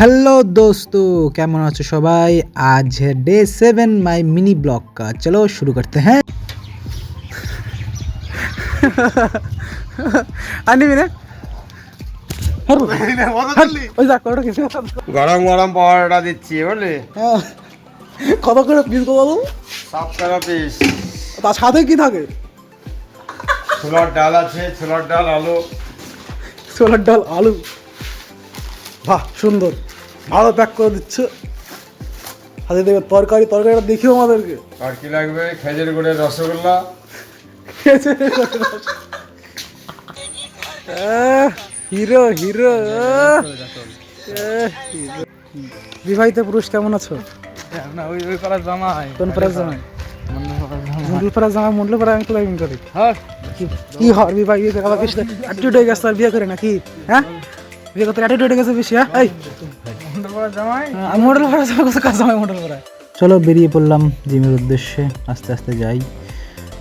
Hello दोस्तों, কেমন আছো সবাই? आज है डे 7 माय मिनी ब्लॉग का। चलो शुरू करते हैं। আনি মিনে ওই যা কত কিছু গরম গরম পরোটা দিচ্ছি বুঝলি। কত করে পিস বলো? 7 টাকা পিস। তার সাথে কি থাকে? ছোলার ডাল আছে, ছোলার ডাল আলু। ছোলার ডাল আলু, বাহ সুন্দর, ভালো প্যাক করে দিচ্ছে। হাতে দেবে তরকারিটা দেখিও আমাদেরকে। আর কি লাগবে? খেজুর গুড়ের রসগোল্লা। হিরো হিরো বিবাহিত পুরুষ কেমন আছো? না ওই পাড়ার জামাই। কোন পাড়ার জামাই? মন্ডলপাড়ার জামাই। মন্ডলপাড়া আমি তো লাইন করি। হ্যাঁ কি হর বিবাহিত আবার বেশি অ্যাটিটিউড হয়ে গেছে, আর বিয়ে করে নাকি? হ্যাঁ, বিয়ে করতে অ্যাটিটিউড হয়ে গেছে বেশি। হ্যাঁ এই মন্ডলপাড়ার জামাই। মন্ডলপাড়ার জামাই কোথায় কাজ? জামাই মন্ডলপাড়ায়। চলো বেরিয়ে পড়লাম জিমের উদ্দেশ্যে, আস্তে আস্তে যাই।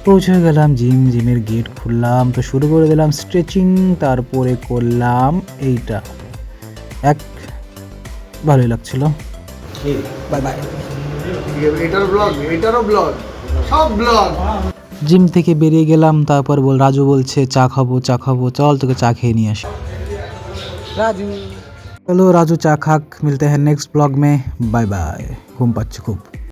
পৌঁছে গেলাম জিমের গেট খুললাম তো শুরু করে দিলাম স্ট্রেচিং, তারপরে করলাম এইটা। ভালোই লাগছিল। Bye bye. এটারও ব্লগ সব ব্লগ। জিম থেকে বেরিয়ে গেলাম, তারপর রাজু বলছে চা খাবো, চল তোকে চা খেয়ে নিয়ে আসি। রাজু চলো, রাজু চা খাক। মিলতে হ্যাঁ নেক্সট ব্লগ মে। Bye bye. ঘুম পাচ্ছে খুব।